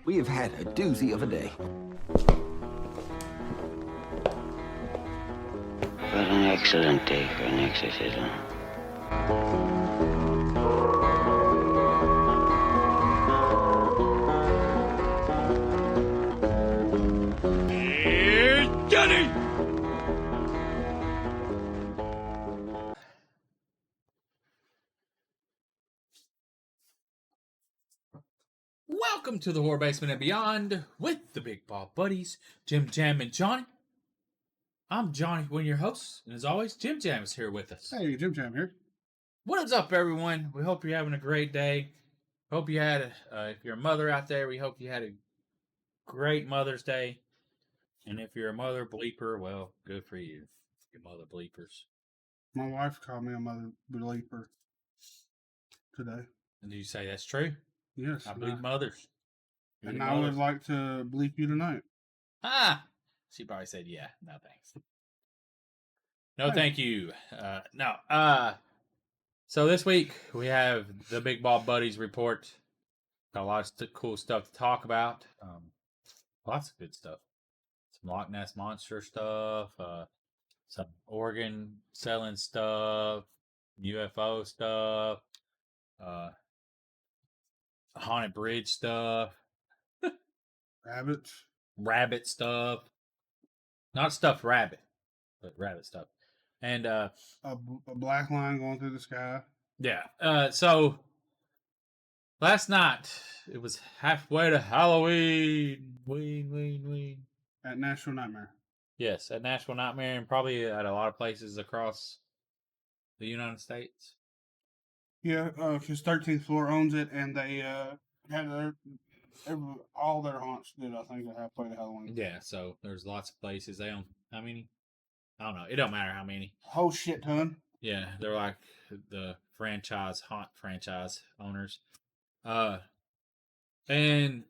We have had a doozy of a day. What an excellent day for an exorcism. Johnny! Welcome to the Horror Basement and Beyond with the Big Ball Buddies, Jim Jam and Johnny. I'm Johnny, one of your hosts, and as always, Jim Jam is here with us. Hey, Jim Jam here. What is up, everyone? We hope you're having a great day. Hope you had, if you're a mother out there, we hope you had a great Mother's Day. And if you're a mother bleeper, well, good for you, you mother bleepers. My wife called me a mother bleeper today. And do you say that's true? Yes. I bleep mothers. You're And the I would mothers. like to bleep you tonight. Ah! She probably said, yeah, no thanks. No, Hey. thank you. No. So this week we have the Big Ball Buddies report. Got a lot of cool stuff to talk about. Lots of good stuff. Some Loch Ness Monster stuff. Some organ selling stuff. UFO stuff. Haunted bridge stuff. Rabbits. Rabbit stuff. Not stuffed rabbit, but rabbit stuff. And A black line going through the sky. yeah. So last night it was halfway to Halloween. Ween. At Nashville Nightmare. Yes, at Nashville Nightmare and probably at a lot of places across the United States. Yeah, his 13th floor owns it, and they had all their haunts did, I think, at halfway to Halloween. Yeah, so there's lots of places. They own how many? I don't know. It don't matter how many. Whole shit ton. Yeah, they're like the haunt franchise owners. And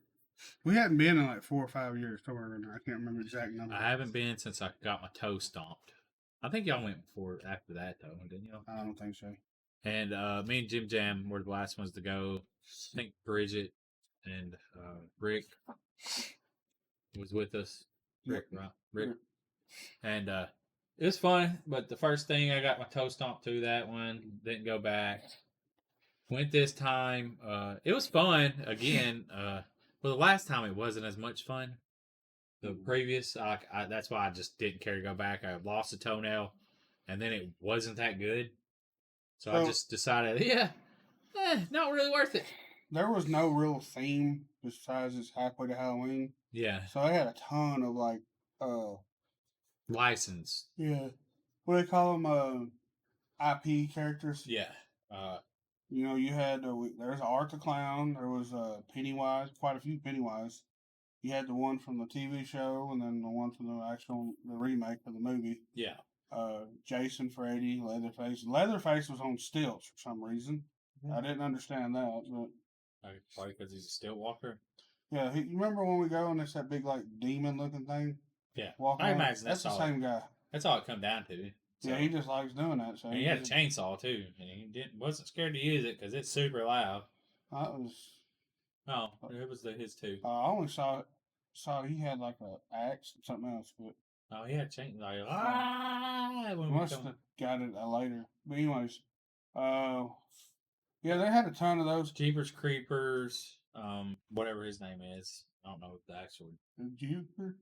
We hadn't been in like 4 or 5 years, somewhere around there. I can't remember the exact number. I haven't been since I got my toe stomped. I think y'all went before after that though, didn't y'all? I don't think so. And me and Jim Jam were the last ones to go. I think Bridget and Rick was with us. Rick, right? Rick. And it was fun, but the first thing I got my toe stomped to that one. Didn't go back. Went this time. It was fun again. Well, the last time it wasn't as much fun. The previous, that's why I just didn't care to go back. I lost a toenail, and then it wasn't that good. So I just decided, not really worth it. There was no real theme besides it's halfway to Halloween. Yeah. So I had a ton of like License. yeah. What do they call them? IP characters. Yeah. You know, you had there's Art the Clown. There was Pennywise. Quite a few Pennywise. You had the one from the TV show, and then the one from the remake of the movie. Yeah. Jason, Freddy, Leatherface. Leatherface was on stilts for some reason. I didn't understand that, but Probably because he's a stilt walker. yeah, you remember when we go and it's that big like demon looking thing? Yeah. Walking I around? imagine that's the all. same guy. That's all it come down to. So, Yeah, he just likes doing that. So and he had a chainsaw too, and he wasn't scared to use it because it's super loud. That was. No, it was his too. I only saw he had like a axe or something else, but Oh, he had a chainsaw. When we must come- have got it later. But anyways, yeah, they had a ton of those. Jeepers Creepers, whatever his name is. I don't know the actual.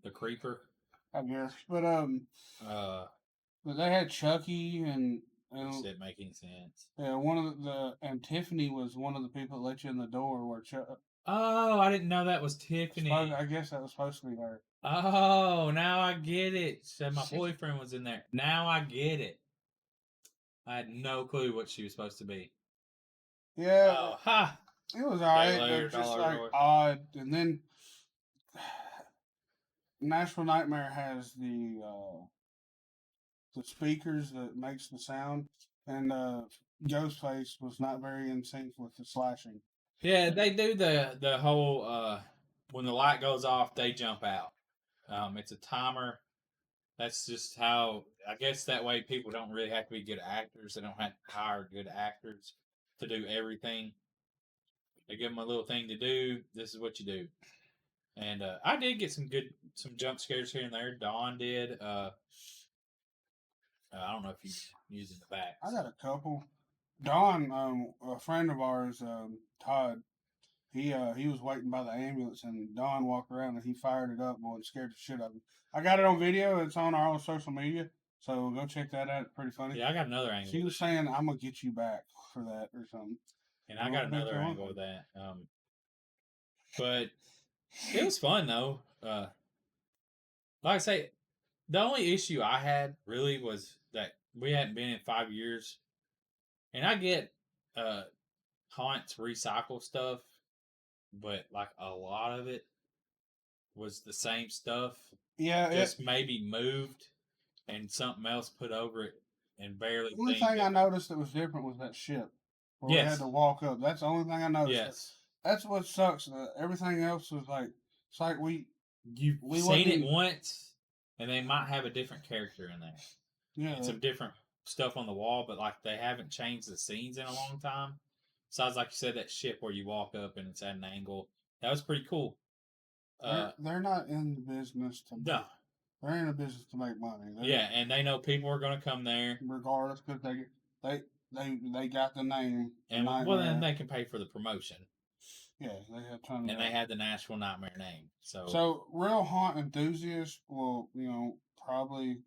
The Creeper. I guess, but But they had Chucky and didn't make any sense. yeah, one of and Tiffany was one of the people that let you in the door where Oh, I didn't know that was Tiffany. I guess that was supposed to be her. Oh, now I get it. Said my boyfriend was in there. Now I get it. I had no clue what she was supposed to be. Yeah, Oh, ha! it was alright, later, but just dollar like door. odd. And then Nashville Nightmare has the speakers that makes the sound, and Ghostface was not very in sync with the slashing. Yeah, they do the whole when the light goes off, they jump out. It's a timer. That's just how, I guess that way people don't really have to be good actors. They don't have to hire good actors to do everything. They give them a little thing to do. This is what you do. And I did get some jump scares here and there. Dawn did. I don't know if he's using the back. I got a couple. Don, a friend of ours, Todd, he was waiting by the ambulance, and Don walked around and he fired it up, boy, and scared the shit out of him. I got it on video. It's on our own social media, so go check that out. It's pretty funny. Yeah, I got another angle. She was saying, "I'm gonna get you back for that" or something. And I got another angle of that. But it was fun though. Like I say, the only issue I had really was that we hadn't been in 5 years, and I get haunts recycle stuff, but like a lot of it was the same stuff, Yeah, just maybe moved and something else put over it and barely. The only thing I noticed that was different was that ship where we had to walk up. That's the only thing I noticed. Yes, that's what sucks. Everything else was like it's like we seen it once, and they might have a different character in there. Yeah, And some different stuff on the wall, but like they haven't changed the scenes in a long time. Besides, like you said, that ship where you walk up and it's at an angle. That was pretty cool. They're not in the business to no. They're in the business to make money. Yeah, and they know people are going to come there regardless because they got the name. And well, then they can pay for the promotion. Yeah, they have tons. And they had the Nashville Nightmare name. So real haunt enthusiasts will, probably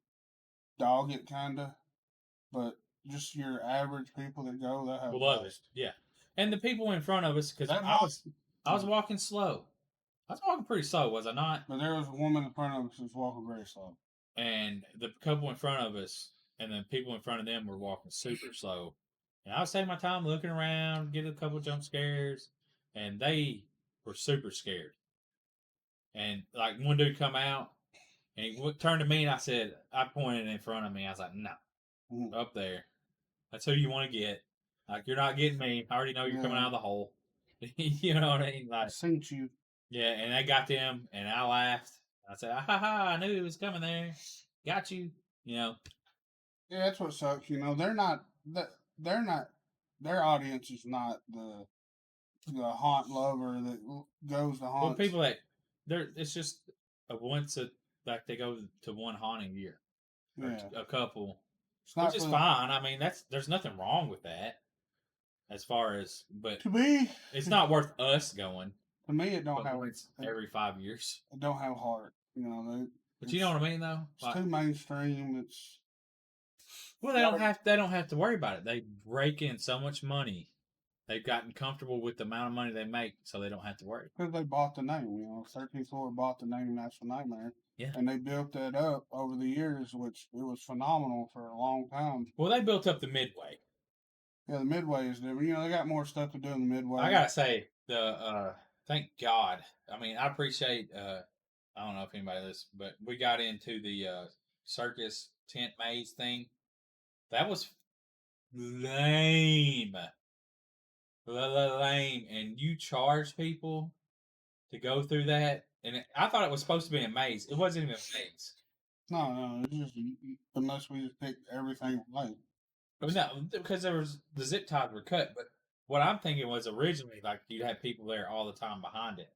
dog it kinda, but just your average people that go, they have love it. Yeah, and the people in front of us, because I was walking slow. I was walking pretty slow, was I not? But there was a woman in front of us who was walking very slow. And the couple in front of us, and then people in front of them were walking super slow. And I was taking my time looking around, getting a couple jump scares, and they were super scared. And like one dude come out, and he turned to me, and I pointed in front of me. I was like, no, up there. That's who you want to get. Like, you're not getting me. I already know you're coming out of the hole. You know what I mean? Like, I seen you. Yeah, and I got them, and I laughed. I said, ha ha, I knew he was coming there. Got you. Yeah, that's what sucks. They're not, their audience is not the haunt lover that goes to haunt. Well, people it's just like they go to one haunting year. Yeah. A couple. Which is fine. I mean, there's nothing wrong with that. As far as, but to me, it's not worth us going. To me, it don't have every 5 years. It don't have heart, But you know what I mean, though. It's too mainstream. It's they don't have to worry about it. They rake in so much money. They've gotten comfortable with the amount of money they make, so they don't have to worry. Because they bought the name. 13th Floor bought the name Nashville Nightmare. Yeah. And they built that up over the years, which it was phenomenal for a long time. Well, they built up the Midway. Yeah, the Midway is different. They got more stuff to do in the Midway. I gotta say, thank God. I mean, I appreciate. I don't know if anybody listens, but we got into the circus tent maze thing. That was lame. Lame. And you charge people to go through that. And I thought it was supposed to be a maze. It wasn't even a maze. No. It's just, unless we just picked everything right. No, because the zip ties were cut. But what I'm thinking was originally, like, you'd have people there all the time behind it.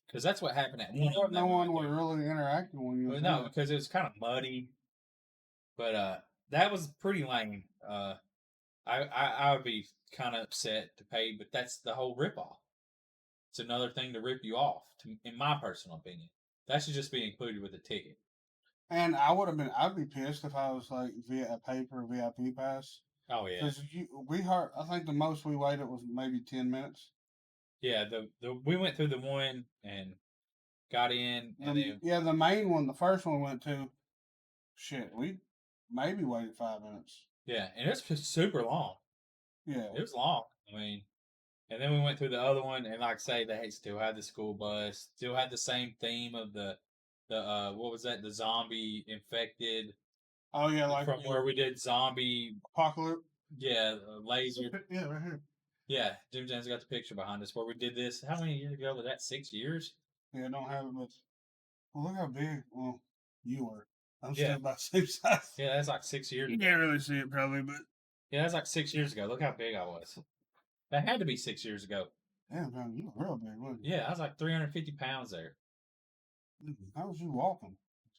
Because that's what happened at one. No one would really interact when you. No, because it was kind of muddy. But that was pretty lame. I would be kind of upset to pay, but that's the whole ripoff. It's another thing to rip you off, in my personal opinion. That should just be included with the ticket. And I'd be pissed if I was like via a paper VIP pass. Oh yeah. Because I think the most we waited was maybe 10 minutes. Yeah, we went through the one and got in. The main one, the first one we went to, we maybe waited 5 minutes. Yeah, and it's super long. Yeah. It was long. I mean, and then we went through the other one, and like I say, they still had the school bus, still had the same theme of the what was that? The zombie infected. Oh yeah, like from where we did zombie apocalypse. Yeah, laser. Yeah, right here. Yeah, Jim James got the picture behind us where we did this. How many years ago was that? 6 years? Yeah, I don't have it, but look how big. Well, you were. I'm still about the same size. Yeah, that's like 6 years. You can't really see it probably, but yeah, that's like 6 years ago. Look how big I was. That had to be 6 years ago. Damn, man, you were real big, wasn't you? Yeah, I was like 350 pounds there. How was you walking?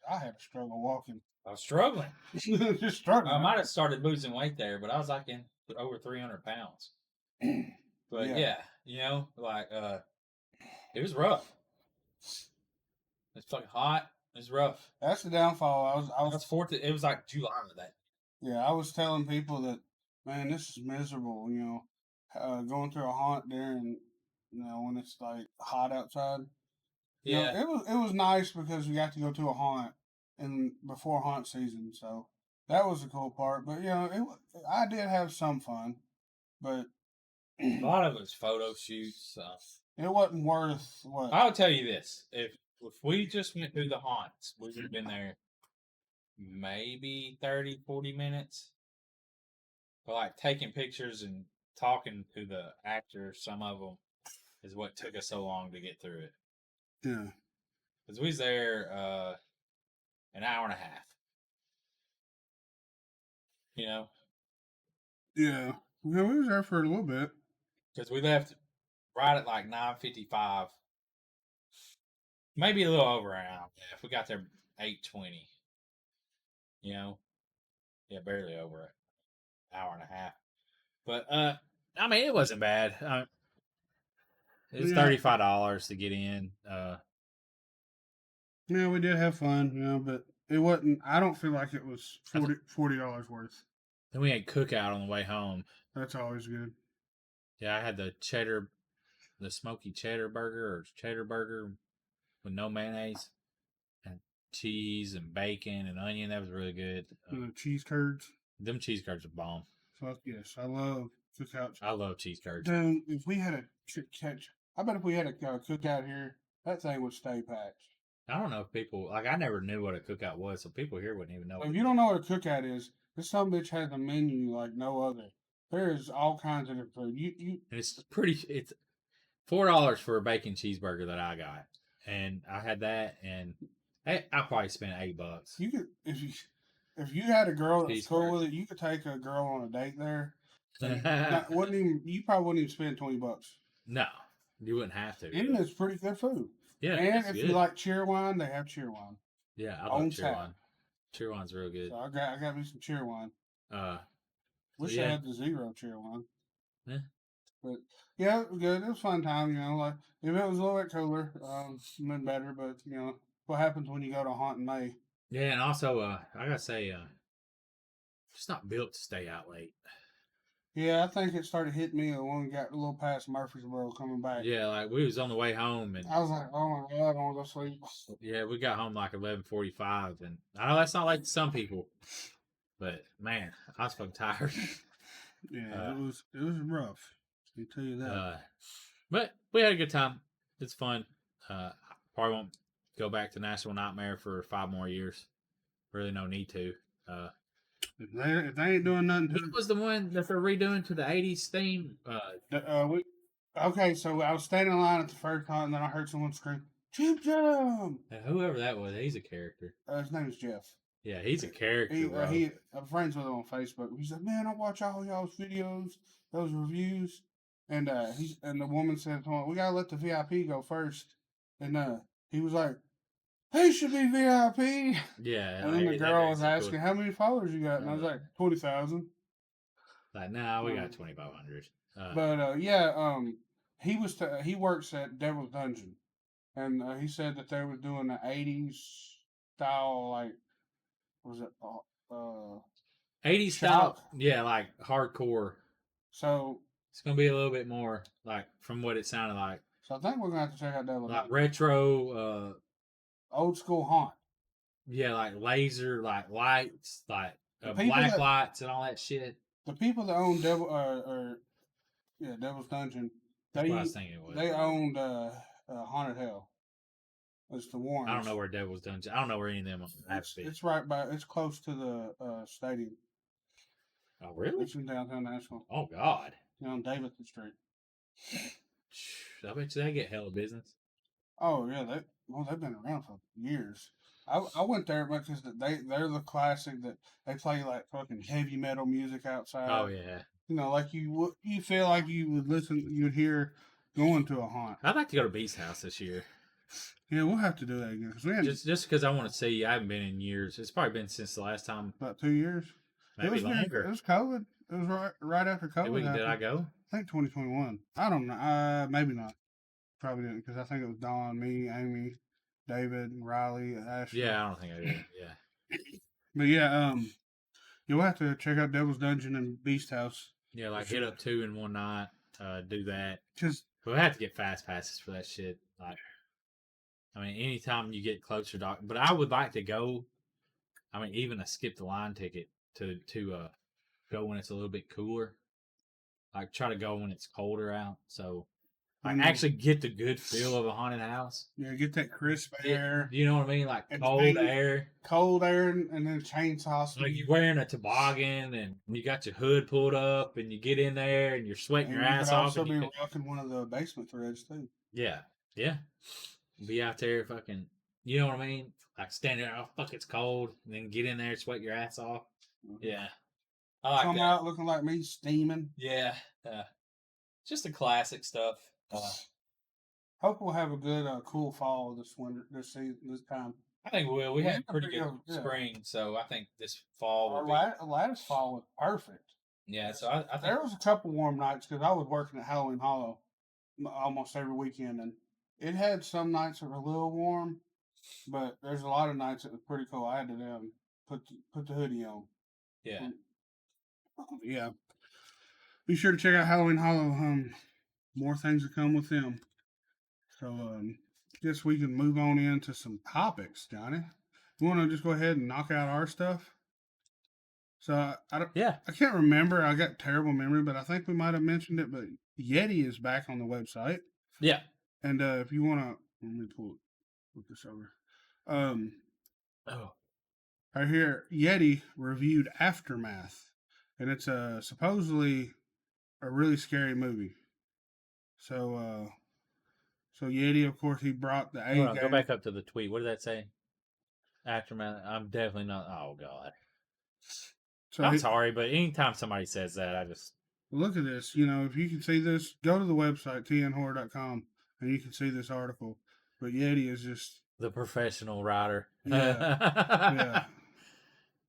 I had to struggle walking. I was struggling. Just struggling. I might have started losing weight there, but I was like in over 300 pounds. But Yeah. yeah, it was rough. It's fucking hot. It's rough. That's the downfall. I was It was like July of that. Yeah, I was telling people that, man, this is miserable. Going through a haunt during, when it's like hot outside. Yeah. It was nice because we got to go to a haunt before haunt season, so that was the cool part. But I did have some fun, but A lot of it was photo shoots. it wasn't worth what. I'll tell you this: if we just went through the haunts, we would have been there maybe 30, 40 minutes. But like taking pictures and talking to the actors, some of them, is what took us so long to get through it. Yeah. Because we was there an hour and a half. Yeah. We was there for a little bit. Because we left right at like 9:55. Maybe a little over an hour. Yeah, if we got there 8:20. Yeah, barely over an hour and a half. But I mean, it wasn't bad. It was Yeah. $35 to get in. Yeah, we did have fun, but it wasn't. I don't feel like it was $40 worth. Then we had cookout on the way home. That's always good. Yeah, I had the smoky cheddar burger with no mayonnaise and cheese and bacon and onion. That was really good. Cheese curds. Them cheese curds are bomb. Fuck yes, I love cookout. I love cheese curds. Dude, if we had a I bet if we had a cookout here, that thing would stay packed. I don't know if people I never knew what a cookout was, so people here wouldn't even know. If you don't know what a cookout is, this some bitch has a menu like no other. There's all kinds of different food. And it's $4 for a bacon cheeseburger that I got, and I had that, and I probably spent $8. You could if you had a girl that's cool Cheeseburger. with it, you could take a girl on a date there. You probably wouldn't even spend $20. No, you wouldn't have to. And it's pretty good food. Yeah, And it's if good. you like cheer wine, they have cheer wine. Yeah, I on love cheer tap. wine. Cheer wine's real good. So I got me some cheer wine. Wish yeah. I had the zero cheer wine. Yeah. But yeah, it was good. It was a fun time, like if it was a little bit cooler, been better, but what happens when you go to a haunt in May? Yeah, and also I gotta say, it's not built to stay out late. Yeah, I think it started hitting me when we got a little past Murfreesboro coming back. Yeah, like we was on the way home, and I was like, oh my god, I want to go sleep. yeah, we got home like 11:45, and I know that's not like some people, but man, I was fucking tired. Yeah, it was rough. I can tell you that. But we had a good time. It's fun. Probably won't go back to National Nightmare for 5 more years. Really, no need to. If they ain't doing nothing to What was the one that they're redoing to the 80s theme? Okay, so I was standing in line at the first time, and then I heard someone scream, "Cheap Jam!" Whoever that was, he's a character. His name is Jeff. Yeah, he's a character, bro. I'm friends with him on Facebook. He's like, "Man, I watch all y'all's videos, those reviews," and the woman said, "We gotta let the VIP go first," and he was like, "He should be VIP." Yeah. And then the that girl makes was it asking, cool. "How many followers you got?" And I was like, 20,000. Like, nah, we got 2,500. But he works at Devil's Dungeon, and he said that they were doing the 80s style, like, was it 80s style? Yeah, like hardcore. So It's gonna be a little bit more like from what it sounded like. So I think we're gonna have to check out Devil's Like Dungeon. retro, Old school haunt. yeah, like laser, like lights, like people black lights and all that shit. The people that own Devil's Dungeon, That's what I was thinking it was. they owned Haunted Hell. It's the Warrens. I don't know where Devil's Dungeon. I don't know where any of them are. It's right by. It's close to the stadium. Oh really? It's in downtown Nashville. Oh God. On Davidson Street. I bet you they get hella business. Oh yeah, they've been around for years. I went there because they're the classic that they play like fucking heavy metal music outside. Oh yeah. Like you feel like you would hear going to a haunt. I'd like to go to Beast's house this year. Yeah, we'll have to do that again because we had Just because I want to see. I haven't been in years. It's probably been since the last time. about 2 years. Maybe it was longer. It was COVID. It was right after COVID. Did I happened. go? I think 2021. I don't know. Maybe not. Probably didn't because I think it was Don, me, Amy, David, Riley, Ashley. Yeah, I don't think I did. Yeah. But yeah, you'll have to check out Devil's Dungeon and Beast House. Yeah, like Sure. hit up 2 in one night. Do that. Just We'll have to get fast passes for that shit. Like, I mean, anytime you get closer, doc. But I would like to go. I mean, even a skip the line ticket to go when it's a little bit cooler. Like, try to go when it's colder out. So, I actually get the good feel of a haunted house. yeah, get that crisp air, You know what I mean? Like And cold paint- air. cold air, and then chainsaws. Like you're wearing a toboggan and you got your hood pulled up and you get in there and you're sweating And your you ass could off. also And be you could, rocking one of the basement threads too. yeah. Be out there fucking, you know what I mean? Like standing there, oh fuck, it's cold. And then get in there, sweat your ass off. Yeah. I like Come that. out looking like me, steaming. Yeah, just the classic stuff. Hope we'll have a good, cool fall this winter, this season, this time. I think we will. We Yeah, had a pretty good yeah. spring, so I think this fall Our will be. last fall was perfect. Yeah, so I think There was a couple warm nights because I was working at Halloween Hollow almost every weekend, and it had some nights that were a little warm, but there's a lot of nights that was pretty cool. I had to put the hoodie on. yeah. Yeah. Be sure to check out Halloween Hollow. More things to come with them. So, guess we can move on into some topics, Johnny. You want to just go ahead and knock out our stuff? So I don't. Yeah. I can't remember. I got terrible memory, but I think we might have mentioned it. But Yeti is back on the website, Yeah. and if you want to, let me pull this over. Oh. Right here, Yeti reviewed Aftermath, and it's supposedly a really scary movie. So, so Yeti, of course, he brought the A Hold on, game. go back up to the tweet. What did that say? Aftermath. I'm definitely not. Oh God. So I'm sorry, but anytime somebody says that, I just look at this. You know, if you can see this, go to the website tnhorror.com and you can see this article. But Yeti is just the professional writer. yeah.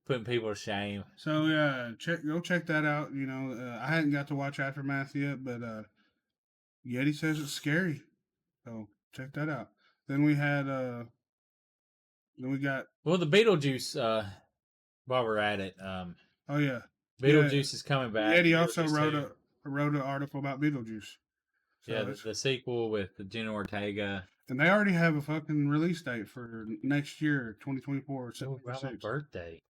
Putting people to shame. So yeah, go check that out. You know, I hadn't got to watch Aftermath yet, but Yeti says it's scary. So check that out. Then we had then we got Well, the Beetlejuice. While we're at it, oh yeah, Beetlejuice is coming back. Yeti also Beetlejuice wrote an article about Beetlejuice. So yeah, the sequel with Jenna Ortega. and they already have a fucking release date for next year, 2024. So around my birthday.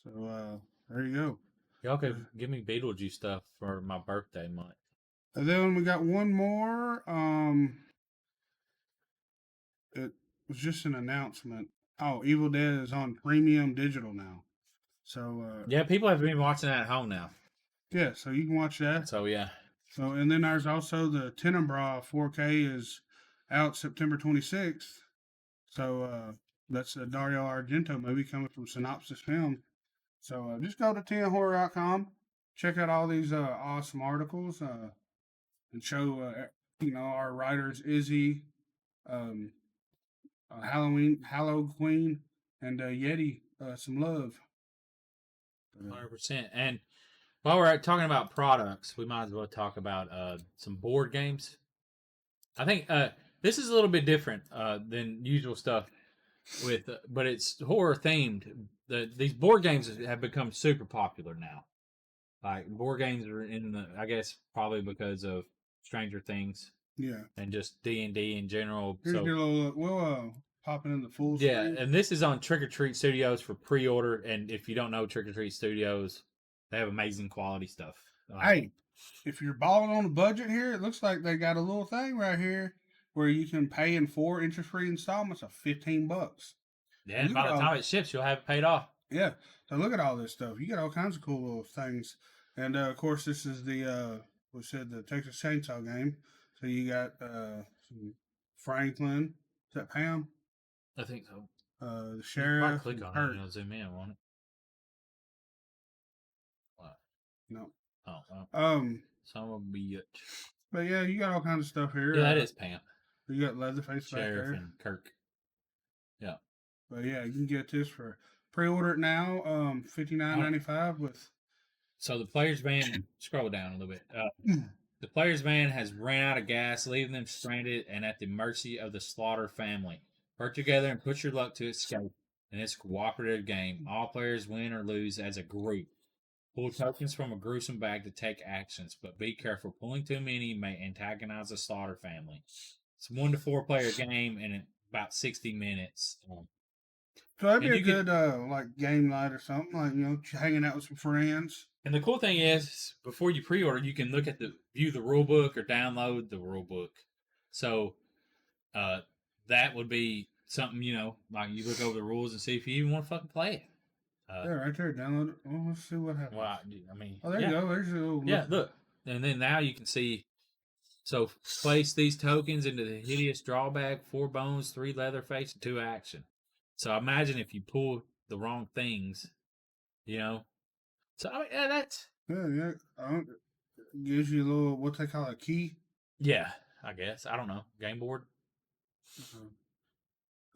So there you go. Y'all could give me Beetlejuice stuff for my birthday month. And then we got one more. It was just an announcement. Oh, Evil Dead is on premium digital now. So Yeah, people have been watching that at home now. yeah, so you can watch that. So yeah. So and then there's also the Tenebrae 4K is out September 26th. So that's a Dario Argento movie coming from Synopsis Film. So just go to tnhorror.com, check out all these awesome articles, and show our writers Izzy, Hallow Queen, and Yeti some love. 100%. And while we're talking about products, we might as well talk about some board games. I think this is a little bit different than usual stuff, but it's horror themed. These board games have become super popular now. Like board games are I guess probably because of Stranger Things Yeah. and just D&D in general. Here's So your little. We'll pop it in the full yeah, screen. and this is on Trick or Treat Studios for pre-order. And if you don't know Trick or Treat Studios, they have amazing quality stuff. Hey, if you're balling on a budget here, it looks like they got a little thing right here where you can pay in 4 interest-free installments of $15. yeah, and look by at the all- time it ships, you'll have it paid off. Yeah. So look at all this stuff. You got all kinds of cool little things. And of course, this is the the Texas Chainsaw game. So you got some Franklin. Is that Pam? I think so. The You can sheriff. click and on Kurt. it and it'll zoom in, won't it? What? No. Oh, well, Um. some of a bitch. But yeah, you got all kinds of stuff here. Yeah, that is Pam. You got Leatherface back Sheriff there. and Kirk. Yeah. But yeah, you can get this for pre-order it now. $59.95 with. So the player's van, scroll down a little bit. The player's van has ran out of gas, leaving them stranded and at the mercy of the Slaughter family. Work together and put your luck to escape in this cooperative game. All players win or lose as a group. Pull tokens from a gruesome bag to take actions, but be careful. Pulling too many may antagonize the Slaughter family. It's a 1 to 4 player game in about 60 minutes. So that'd And be a you good like game night or something, like hanging out with some friends. And the cool thing is, before you pre-order, you can look at view the rule book or download the rule book. So that would be something, like you look over the rules and see if you even want to fucking play it. Yeah, right there, download it. Well, let's see what happens. Well, I mean, Oh, there you go. There's your little Yeah, look. And then now you can see. So place these tokens into the hideous draw bag: 4 bones, 3 Leatherface, and 2 action. So imagine if you pull the wrong things, So I mean, that's Yeah. Gives you a little what they call a key. I guess I don't know, game board.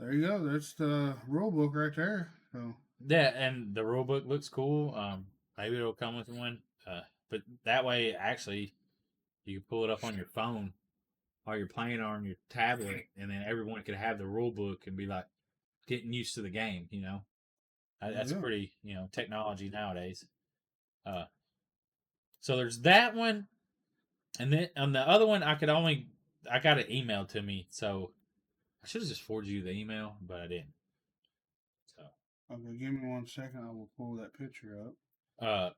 There you go. That's the rule book right there. So Yeah, and the rule book looks cool. Maybe it'll come with one. But that way, actually, you can pull it up on your phone while you're playing on your tablet, and then everyone could have the rule book and be like getting used to the game. That's Yeah. pretty, technology nowadays. So there's that one, and then on the other one, I got it emailed to me, so I should have just forwarded you the email, but I didn't. So okay, give me 1 second. I will pull that picture up.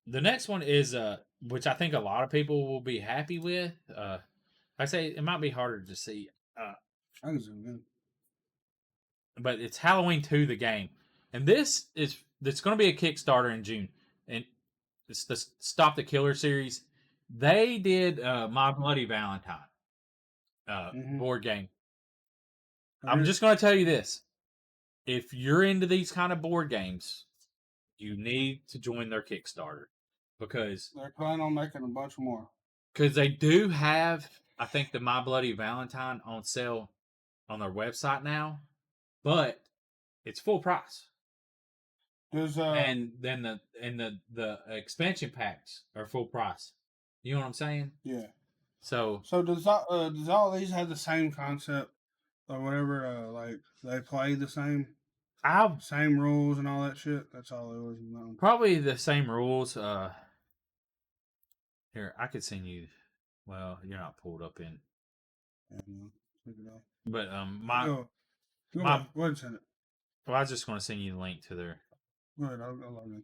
the next one is which I think a lot of people will be happy with. I say it might be harder to see. I can zoom in. But it's Halloween 2, the game, and it's going to be a Kickstarter in June, and it's the Stop the Killer series. They did My Bloody Valentine board game. I'm just going to tell you this: if you're into these kind of board games, you need to join their Kickstarter because They're planning on making a bunch more. Because they do have, I think, the My Bloody Valentine on sale on their website now, but it's full price. Does And then the expansion packs are full price. You know what I'm saying? yeah. So So does all these have the same concept or whatever? Like they play the same rules and all that shit. That's all it was. probably the same rules. Here, I could send you. Well, you're not pulled up in. But Go ahead and send it. Well, I was just going to send you the link to their. Go ahead. I'll log in.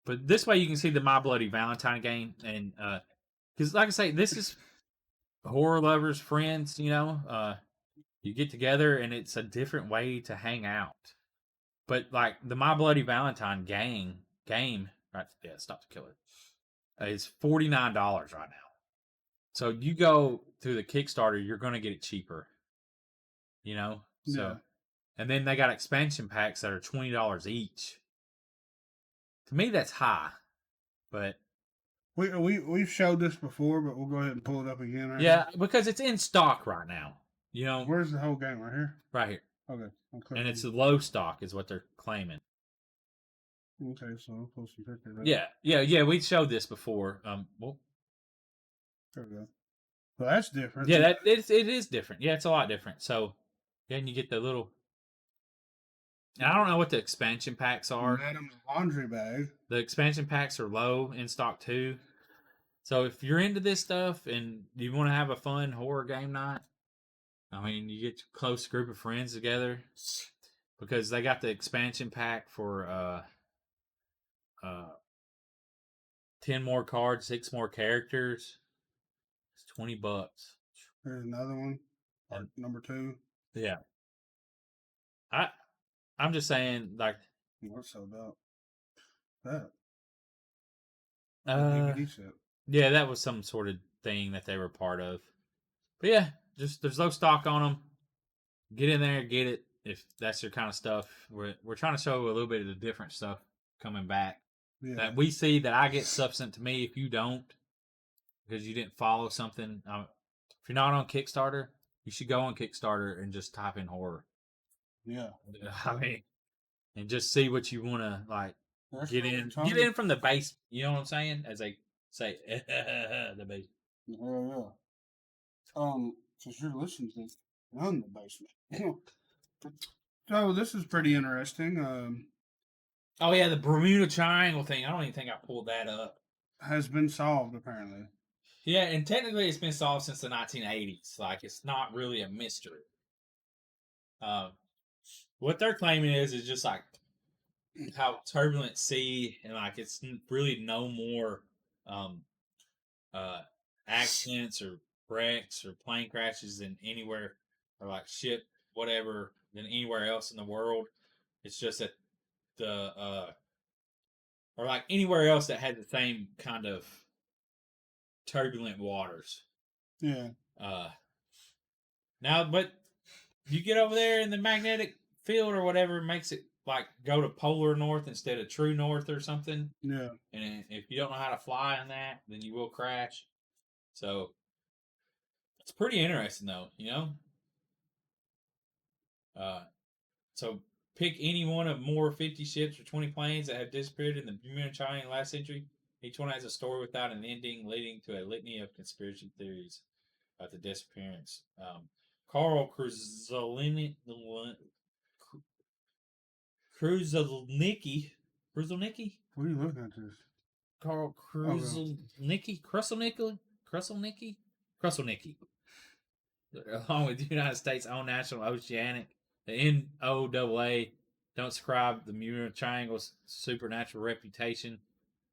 But this way you can see the My Bloody Valentine game, and because like I say, this is horror lovers, friends. You get together, and it's a different way to hang out. But like the My Bloody Valentine game, right? Yeah, Stop the Killer. Is $49 right now. So you go through the Kickstarter, you're going to get it cheaper. So, Yeah. And then they got expansion packs that are $20 each. To me, that's high, but we've showed this before, but we'll go ahead and pull it up again. Right yeah, because it's in stock right now. Where's the whole game? Right here. Right here, Okay. and it's low stock, is what they're claiming. Okay, so I'll post some pictures. Right? Yeah. We showed this before. Well, there we go. Well, that's different. yeah, it is different. Yeah, it's a lot different. So then you get the little. And I don't know what the expansion packs are. Madam laundry bag. The expansion packs are low in stock too. So if you're into this stuff and you want to have a fun horror game night, I mean, you get a close group of friends together because they got the expansion pack for 10 more cards, 6 more characters. It's $20. There's another one. Part number 2. Yeah. I'm just saying, like, What's so dope? That. DVD set. Yeah, that was some sort of thing that they were part of. But yeah, just there's low stock on them. Get in there, get it if that's your kind of stuff. We're trying to show a little bit of the different stuff coming back that we see that I get stuff sent to me if you don't because you didn't follow something. If you're not on Kickstarter, you should go on Kickstarter and just type in horror. Yeah. I mean, and just see what you want to like There's get in from the base. You know what I'm saying? As they say, the base. Yeah. Because you're listening to on the basement. So this is pretty interesting. Oh yeah, the Bermuda Triangle thing. I don't even think I pulled that up. Has been solved apparently. Yeah, and technically it's been solved since the 1980s. Like it's not really a mystery. What they're claiming is just like how turbulent sea and like it's really no more accidents or wrecks or plane crashes than anywhere or like ship whatever than anywhere else in the world. It's just that the or like anywhere else that had the same kind of turbulent waters. Yeah. Now, but you get over there in the magnetic field or whatever makes it like go to polar north instead of true north or something. Yeah. And if you don't know how to fly on that, then you will crash. So it's pretty interesting, though, you know. So pick any one of more 50 ships or 20 planes that have disappeared in the Bermuda Triangle last century. Each one has a story without an ending, leading to a litany of conspiracy theories about the disappearance. Carl Kruzalnicki. What are you looking at this? Carl Kruzalnicki. Kruzalnicki. Along with the United States own National Oceanic, the NOAA don't ascribe the Bermuda Triangle's supernatural reputation.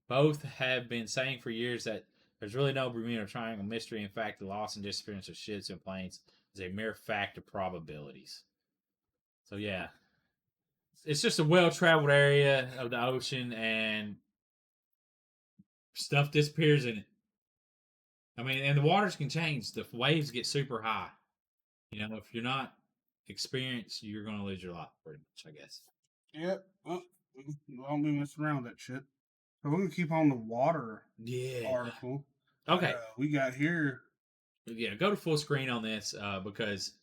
Both have been saying for years that there's really no Bermuda Triangle mystery. In fact, the loss and disappearance of ships and planes is a mere fact of probabilities. So yeah, it's just a well-traveled area of the ocean, and stuff disappears in it. I mean, and the waters can change. The waves get super high. You know, if you're not experienced, you're going to lose your life, pretty much, I guess. Yep. Well, don't be messing around with that shit. So we're gonna keep on the water article. Okay. We got here. Yeah, go to full screen on this because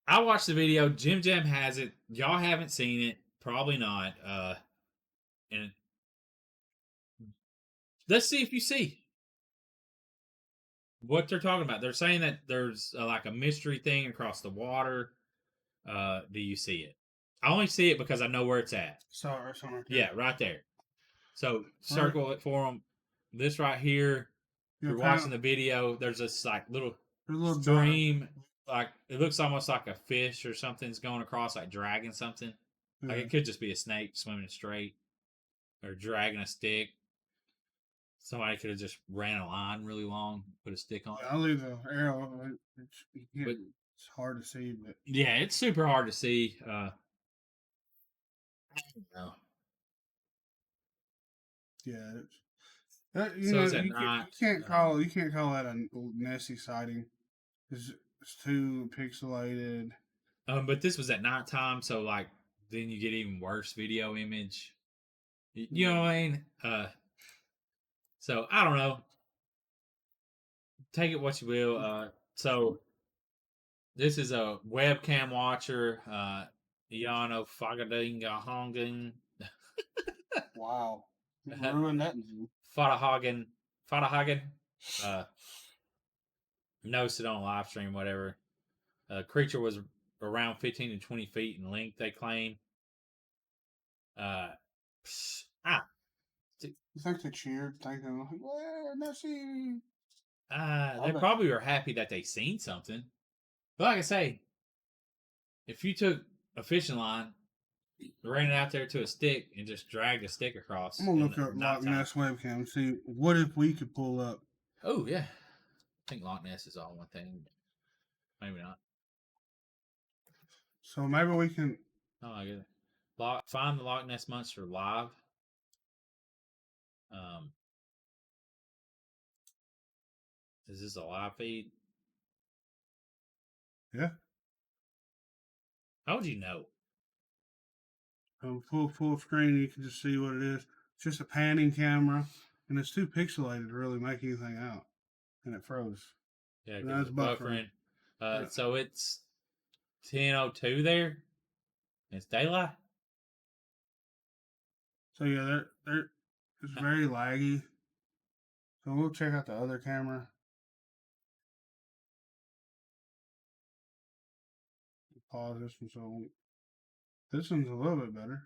I watched the video. Jim Jam has it. Y'all haven't seen it. Probably not. And let's see if you see what they're talking about. They're saying that there's like a mystery thing across the water. Do you see it? I only see it because I know where it's at. Sorry. Yeah, right there. So circle it for them. This right here. You're watching the video. There's this like little stream. Like it looks almost like a fish or something's going across, like dragging something. Yeah. Like it could just be a snake swimming straight or dragging a stick. Somebody could have just ran a line really long, put a stick on it. I'll leave the arrow. It's hard to see, but yeah, it's super hard to see. I don't know. Yeah, you can't call that a Nessie sighting. It's too pixelated. But this was at nighttime, so like then you get even worse video image. You know what I mean? So I don't know. Take it what you will. So this is a webcam watcher, Iano Fagadinga Wow. Ruined that name. Fadahagen. Noticed it on live stream, whatever. Creature was around 15 to 20 feet in length, they claim. You think they cheered, thinking, like, "Yeah, Nessie." They probably were happy that they seen something. But like I say, if you took a fishing line, ran it out there to a stick, and just dragged a stick across. I'm gonna look up Loch Ness webcam and see what if we could pull up. Oh yeah, I think Loch Ness is all one thing. Maybe not. So maybe we can. Oh, I get it. Find the Loch Ness Monster live. Is this a live feed? Yeah. How would you know? Full screen, you can just see what it is. It's just a panning camera, and it's too pixelated to really make anything out, and it froze. Yeah, Now it's because it's buffering. buffering. Yeah. So it's 10:02 there. It's daylight. So yeah, it's very laggy. So we'll check out the other camera. Pause this one so this one's a little bit better.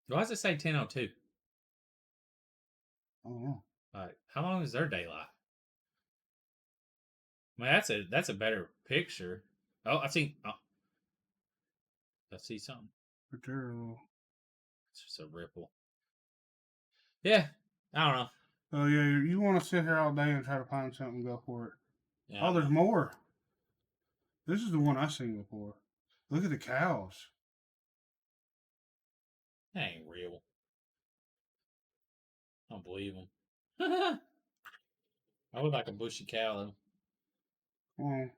Why does it say 10:02? I don't know. Like, how long is their daylight? I mean, that's a better picture. Oh, I see. Oh, I see something. But they're a little. It's just a ripple. Yeah, I don't know. Oh yeah, you want to sit here all day and try to find something and go for it. Yeah, Oh, there's more. This is the one I seen before. Look at the cows. that ain't real. I don't believe them. I would like a bushy cow though. Well,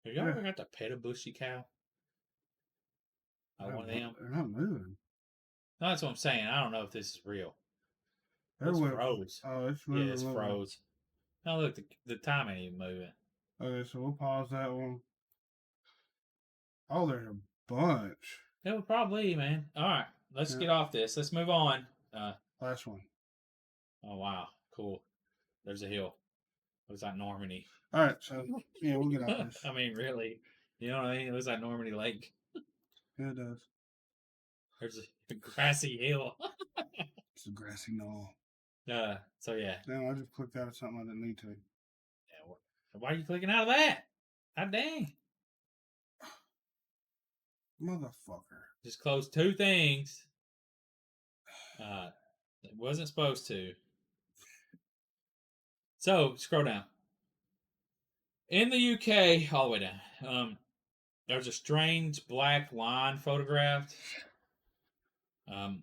Have y'all Yeah. ever got to pet a bushy cow? One of them. they're not moving. No, that's what I'm saying. I don't know if this is real. They're It's moving. froze. Oh, it's moving. Yeah, it's a little bit. froze. Now look, the time ain't even moving. Okay, so we'll pause that one. Oh, there's a bunch. It would probably, man. All right, let's Yeah. get off this. Let's move on. Last one. Oh wow, cool. There's a hill. Looks like Normandy. All right, so yeah, we'll get off this. I mean, really, you know what I mean? It looks like Normandy Lake. Yeah, it does. There's a grassy hill. It's a grassy knoll. So yeah. No, I just clicked out of something I didn't need to. Yeah, why are you clicking out of that? God dang. Motherfucker. Just closed two things. It wasn't supposed to. So scroll down. In the UK, all the way down, there's a strange black line photographed. The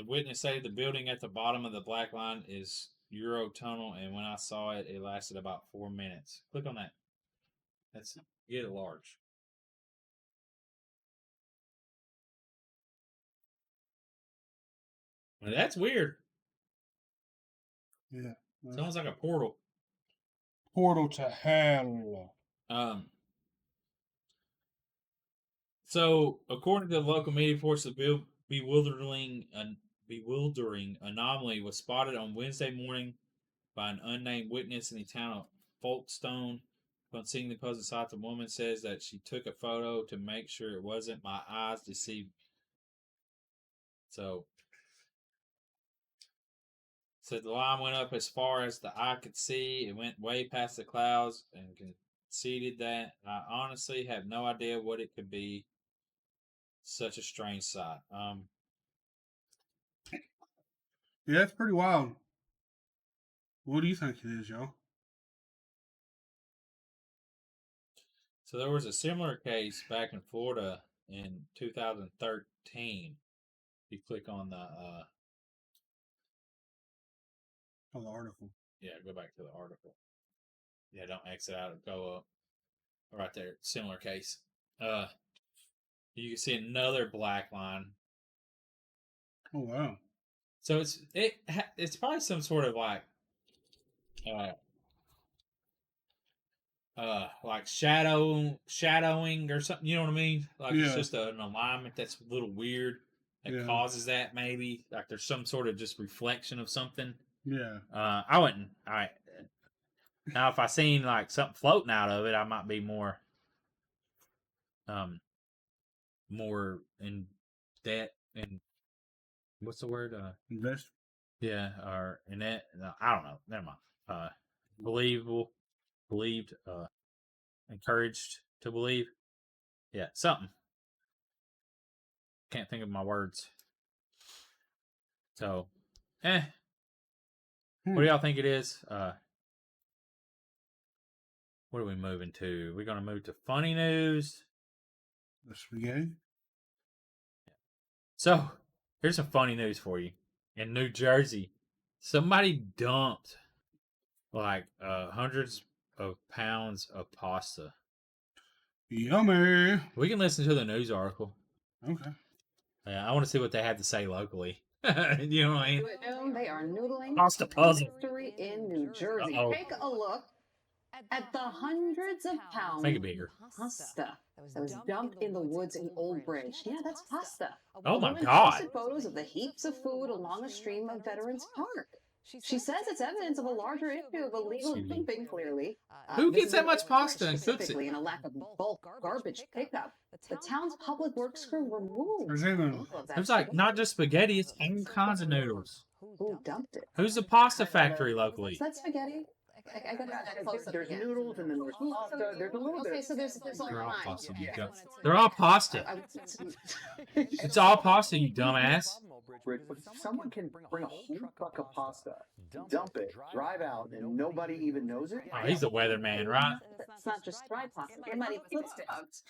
witness said the building at the bottom of the black line is Eurotunnel, and when I saw it, it lasted about 4 minutes. Click on that. That's get it large. Well, that's weird. Yeah. It's almost like a portal. Portal to hell. So, according to the local media reports, the bewildering anomaly was spotted on Wednesday morning by an unnamed witness in the town of Folkestone. Upon seeing the puzzle sight, the woman says that she took a photo to make sure it wasn't my eyes deceived. So, said the line went up as far as the eye could see. It went way past the clouds and conceded that I honestly have no idea what it could be. Such a strange sight. Yeah, it's pretty wild. What do you think it is, y'all? So there was a similar case back in Florida in 2013. You click on the Oh, the article. yeah, go back to the article. Yeah, don't exit out and go up. Right there, similar case. You can see another black line. Oh wow. So it's probably some sort of like shadowing or something. You know what I mean? Like Yeah. it's just an alignment that's a little weird that Yeah. causes that. Maybe like there's some sort of just reflection of something. Yeah. I wouldn't. All right. Now, if I seen like something floating out of it, I might be more in debt and what's the word? Invest. Yeah, or in that. No, I don't know. Never mind. Believed, encouraged to believe. Yeah, something. Can't think of my words. So, What do y'all think it is? What are we moving to? We're gonna move to funny news. The spaghetti. So, here's some funny news for you. In New Jersey, somebody dumped like hundreds of pounds of pasta. Yummy. We can listen to the news article. Okay. I want to see what they have to say locally. You know what I mean? At noon, they are noodling Pasta on puzzle. history in New Jersey. Uh-oh. Take a look at the hundreds of pounds Make it bigger. of pasta that was dumped in the woods in Old Bridge. Yeah, that's pasta. Oh A my woman God. posted photos of the heaps of food along a stream of Veterans Park. She says it's evidence of a larger issue of illegal dumping, clearly. Who This gets is that in much Old pasta Bridge and cooks it? specifically, and a lack of bulk garbage pickup. The town's public works crew removed There's even all of that It's like spaghetti. not just spaghetti, it's all kinds of noodles. Who dumped it? Who's the pasta factory locally? Is that spaghetti? I got there's noodles and then there's pasta. There's a little bit. Okay, so there's all They're all kinds. pasta, you dumb. They're all pasta. It's all pasta, you dumbass. But if someone can bring a whole truck of pasta, dump it, drive out, and nobody even knows it. Oh, he's the weatherman, right? It's not just fried pasta. It might even footsteps.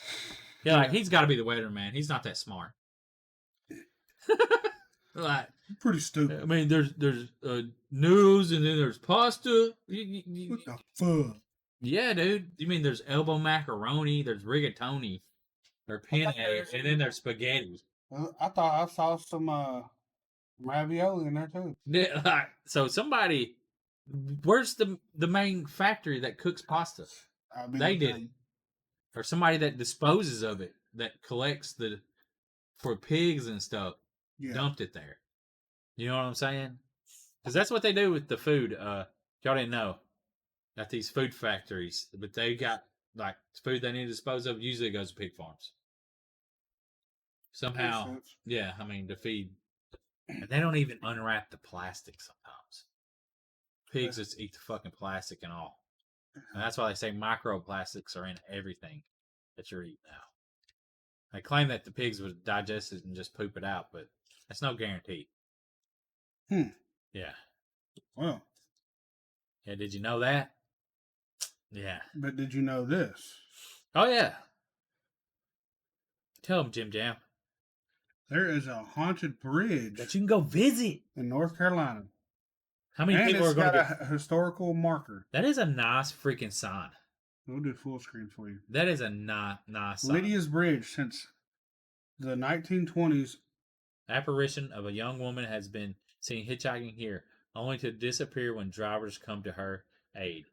Yeah, like he's got to be the weatherman. He's not that smart. Like, pretty stupid. I mean, there's noodles and then there's pasta. What the fuck? Yeah, dude. You mean there's elbow macaroni, there's rigatoni, or penne, and then there's spaghetti. I thought I saw some ravioli in there too. Yeah, like, so somebody, where's the main factory that cooks pasta? They did it. Or somebody that disposes of it, that collects for pigs and stuff, Yeah. dumped it there. You know what I'm saying? Because that's what they do with the food. Y'all didn't know. At these food factories, but they got like food they need to dispose of. Usually it goes to pig farms. Somehow, Makes sense. yeah. I mean, to feed, and they don't even unwrap the plastic sometimes. Pigs just eat the fucking plastic and all. And that's why they say microplastics are in everything that you're eating now. They claim that the pigs would digest it and just poop it out, but that's no guarantee. Yeah. Well, Yeah, did you know that? Yeah. but did you know this? Oh, yeah. Tell him, Jim Jam. There is a haunted bridge That you can go visit. in North Carolina. How many And people it's are going got to get... a historical marker. That is a nice freaking sign. We'll do full screen for you. That is a nice sign. Lydia's Bridge, since the 1920s. Apparition of a young woman has been seen hitchhiking here, only to disappear when drivers come to her aid.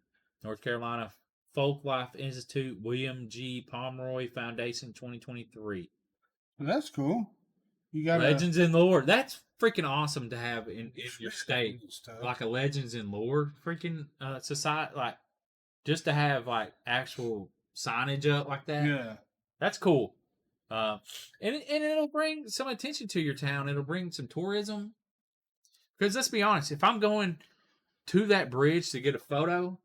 North Carolina Folklife Institute, William G. Pomeroy Foundation, 2023. Well, that's cool. You got Legends in Lore. That's freaking awesome to have in your state. Like a Legends in Lore freaking society. Like, just to have like actual signage up like that. Yeah. That's cool. And it'll bring some attention to your town. It'll bring some tourism. Because let's be honest, if I'm going to that bridge to get a photo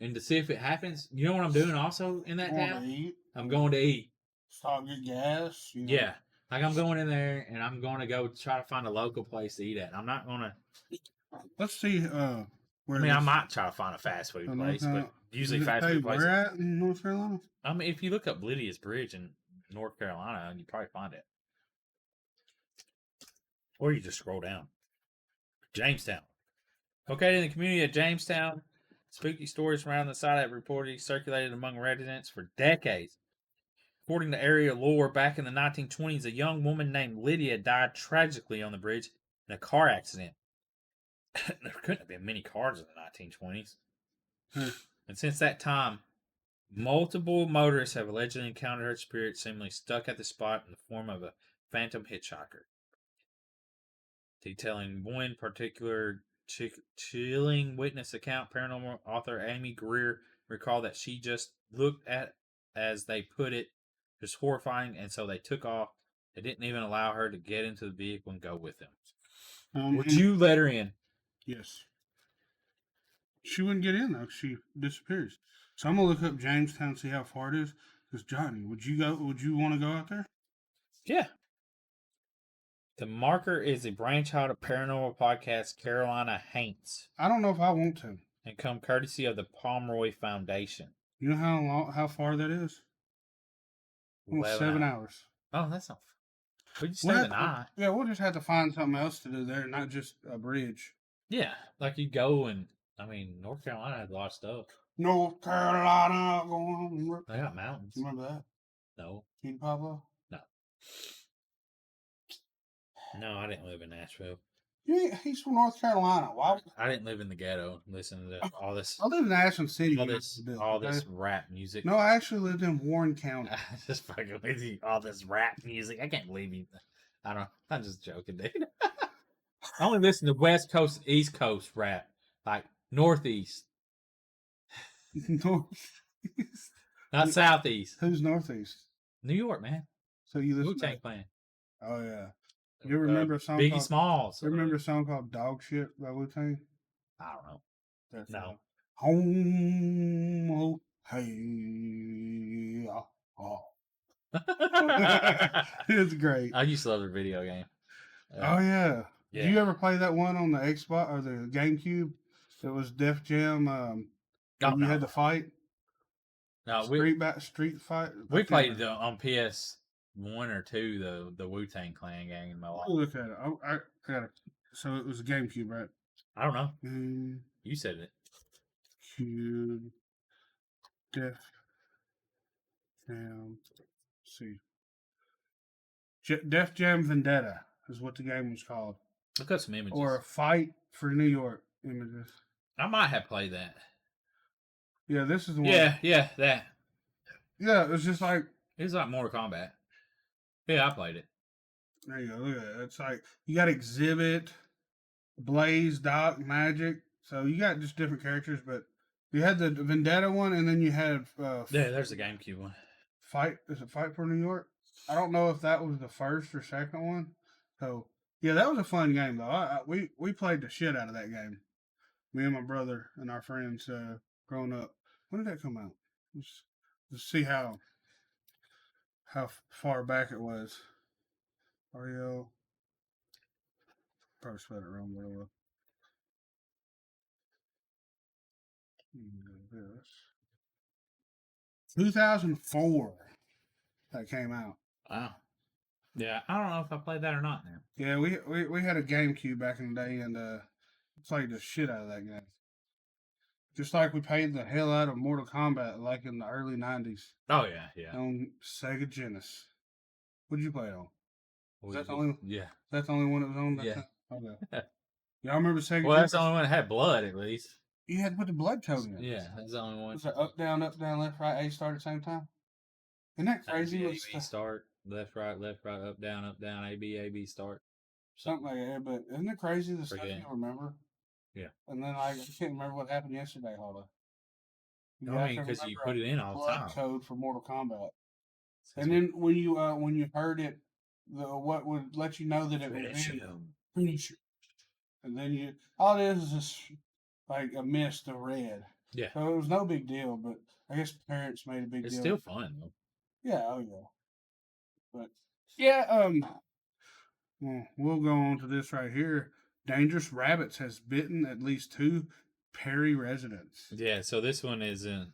and to see if it happens, you know what I'm doing also in that Want to town? eat, I'm going to eat. stop, get gas. You know. Yeah. Like I'm going in there and I'm going to go try to find a local place to eat at. I'm not going to, Let's see. Where I this- might try to find a fast food I place, know. but usually Does it fast say food places. where at in North Carolina? I mean, if you look up Lydia's Bridge in North Carolina, you probably find it. Or you just scroll down. Jamestown. Located in the community of Jamestown, spooky stories around the site have reportedly circulated among residents for decades. According to area lore, back in the 1920s, a young woman named Lydia died tragically on the bridge in a car accident. There couldn't have been many cars in the 1920s. And since that time, multiple motorists have allegedly encountered her spirit seemingly stuck at the spot in the form of a phantom hitchhiker. Detailing one particular chilling witness account, paranormal author Amy Greer recalled that she just looked at, as they put it, just horrifying, and so they took off. They didn't even allow her to get into the vehicle and go with them. Would you let her in? Yes. She wouldn't get in though. She disappears. So I'm gonna look up Jamestown, see how far it is. Because Johnny, would you go? Would you want to go out there? Yeah. The Marker is a brainchild of paranormal podcast Carolina Haints I don't know if I want to. and come courtesy of the Pomeroy Foundation. You know how far that is? Almost 11 7 hours. Oh, that's not. We just We'll stay have the to- night. Yeah, we'll just have to find something else to do there, not just a bridge. Yeah, like you go and I mean, North Carolina has a lot of stuff. North Carolina, going on. They got mountains. You remember that? No, King Pablo? no. No, I didn't live in Nashville. Yeah, he's from North Carolina. Why? I didn't live in the ghetto. Listening to all this, I live in Ashland City. all when I this, was a bit, all okay? this rap music. No, I actually lived in Warren County. Just fucking with you. All this rap music. I can't believe you. I don't. I'm just joking, dude. I only listen to West Coast, East Coast rap, like Northeast, Northeast. not Southeast. Who's Northeast? New York, man. So you Wu listen Tang to? Clan. Oh yeah. You ever remember a song Biggie called? Smalls. You remember a song called "Dog Shit" by Wu Tang? I don't know. No. Home, oh, hey, oh. It's great. I used to love the video game. Oh yeah. Yeah. Did you ever play that one on the Xbox or the GameCube? It was Def Jam. Oh, You no. had to fight. No, Street fight. we played on PS1 or 2 the Wu Tang Clan game. I'll look at it. I got it. So it was a GameCube, right? I don't know. You said it. GameCube. Def Jam. Let's see. Def Jam Vendetta is what the game was called. Look up some images. Or a Fight for New York images. I might have played that. Yeah, this is the one. Yeah, that. Yeah, it's just like, It's like Mortal Kombat. Yeah, I played it. there you go. Look at that. It's like you got Exhibit, Blaze, Doc, Magic. So you got just different characters, but you had the Vendetta one, and then you had Yeah, there's the GameCube one. Fight. Is it Fight for New York? I don't know if that was the first or second one. So yeah, that was a fun game though. We played the shit out of that game. Me and my brother and our friends growing up. When did that come out? Let's see how far back it was. REO. Probably spelled it wrong, but I will. This 2004 that came out. Wow. Yeah, I don't know if I played that or not now. Yeah, we had a GameCube back in the day and played the shit out of that game. Just like we played the hell out of Mortal Kombat like in the early 90s Oh, yeah. on Sega Genesis. What'd you play it on? Was that the only- Yeah. That's the only one that was on that Yeah. time? Okay. Y'all remember Sega Well, that's Genesis? the only one that had blood, at least. You had to put the blood code in it. Yeah, that's the only one. Was it up, down, left, right, A start at the same time? Isn't that crazy? A, It's B, start, left, right, up, down, A, B, start. something like that, but isn't it crazy the stuff Forget. you remember? Yeah. And then I can't remember what happened yesterday, Holda. I mean, because you put it in all the blood time. code for Mortal Kombat. And then when you heard it, what would let you know that it was finish it. And then all it is just like a mist of red. Yeah. So it was no big deal, but I guess parents made a big It's deal. still fun, though. Yeah, oh yeah. But yeah, well, we'll go on to this right here. Dangerous rabbits has bitten at least 2 Perry residents. Yeah, so this one is in.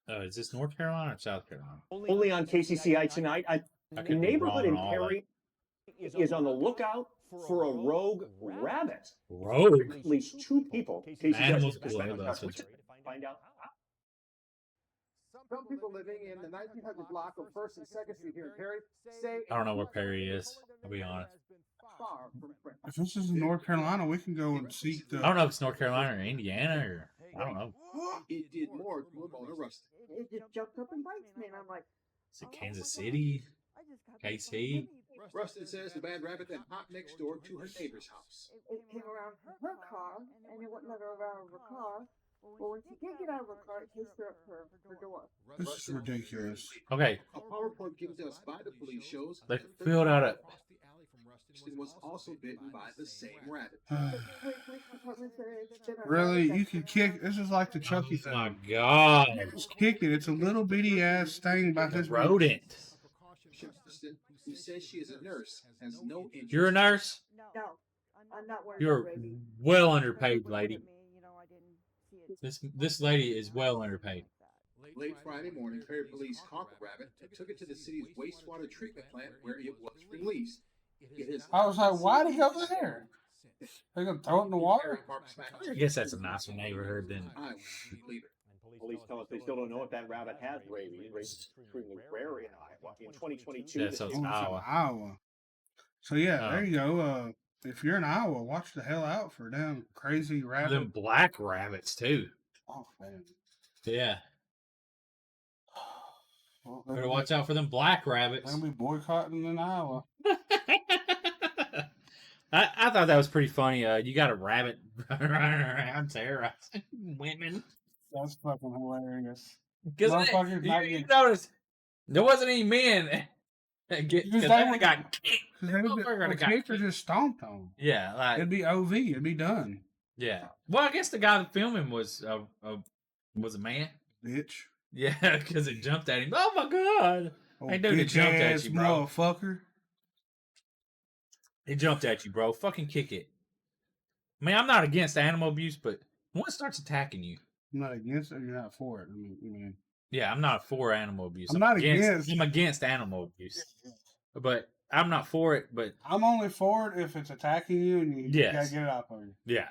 Is this North Carolina or South Carolina? Only on KCCI tonight. I The could be neighborhood wrong in on all that. Perry is on the lookout for a rogue rabbit. Rogue. At least 2 people. Animals KCCI below those. find out. Some people living in the 1900 block of 1st and 2nd Street here in Perry say I don't know where Perry is. I'll be honest. far from friends. If this is in North Carolina, we can go and seek the. I don't know if it's North Carolina or Indiana or I don't know. It did more to Ramona Rustin. It just jumped up and bites me, and I'm like, Is it Kansas City? KC? Rustin says the bad rabbit then hopped next door to her neighbor's house. it came around her car, and it wouldn't let her around her car. Well, when she did get out of her car, it chased her up her door. This is ridiculous. Okay, A PowerPoint given to us by the police shows they filled out a. Rustin was also bitten by the same rabbit. Police department said it's been a Really, rabbit you can kick. This is like the Chucky Oh my thing. God! Just kick it. It's a little bitty ass thing about this Rodent. Rustin, who says she is a nurse, has no interest. You're a nurse. No, I'm not wearing You're a rabies. well underpaid, lady. This lady is well underpaid. Late Friday morning, Perry police caught the rabbit and took it to the city's wastewater treatment plant where it was released. It is I was like, why did he go there? They gonna throw it in the water? I guess that's a nicer neighborhood than. Iowa leader. Police tell us they still don't know if that rabbit has rabies. Rabies is extremely rare in Iowa. In 2022, Yeah, the so it's state- Iowa. Iowa. So yeah, there you go. If you're in Iowa, watch the hell out for them crazy rabbit. Them black rabbits too. Oh man. Yeah. Well, Better watch out for them black rabbits. They'll be boycotting in Iowa. I thought that was pretty funny. You got a rabbit running around terrorizing women. That's fucking hilarious. Because you notice there wasn't any men. Because they got kicked. The character just stomped on. Yeah, like It'd be OV. It'd be done. yeah. Well, I guess the guy filming was a man. Bitch. Yeah, because it jumped at him. Oh my god! Oh, Hey, dude, it jumped at you, bro. Motherfucker. It jumped at you, bro. Fucking kick it. I mean, I'm not against animal abuse, but when it starts attacking you, I'm not against it. You're not for it. I mean, yeah, I'm not for animal abuse. I'm not against. I'm against animal abuse, but I'm not for it. But I'm only for it if it's attacking you and you gotta get it out of you. Yeah.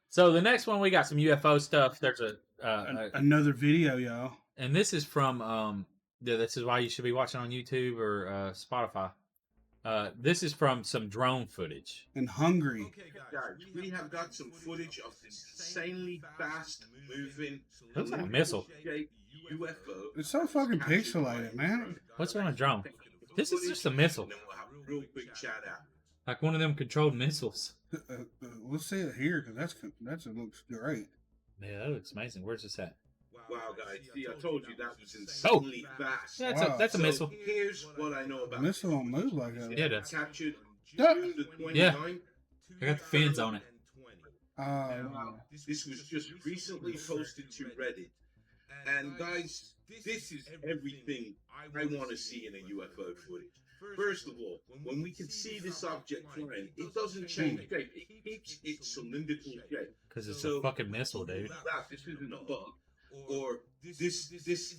So the next one, we got some UFO stuff. There's another video, y'all. And this is from this is why you should be watching on YouTube or Spotify. This is from some drone footage. In Hungary. Okay, guys, we have got some footage of insanely fast moving. Looks like a missile. UFO. It's so fucking pixelated, man. What's on a drone? This is just a missile. Real big shout out. Like one of them controlled missiles. We'll see it here because it looks great. Yeah, that looks amazing. Where's this at? Wow, guys! See, I told you that was insanely fast. Yeah, that's a missile. Here's what I know about. Missile don't move like that. Yeah, it does. Captured June the 29th. Yeah, I got the fins on it. This was just recently posted to Reddit, and guys, this is everything I want to see in a UFO footage. First of all, when we can see this object flying, it doesn't change shape. It keeps its cylindrical shape. Because it's a fucking missile, dude. This isn't a bug. Or this is this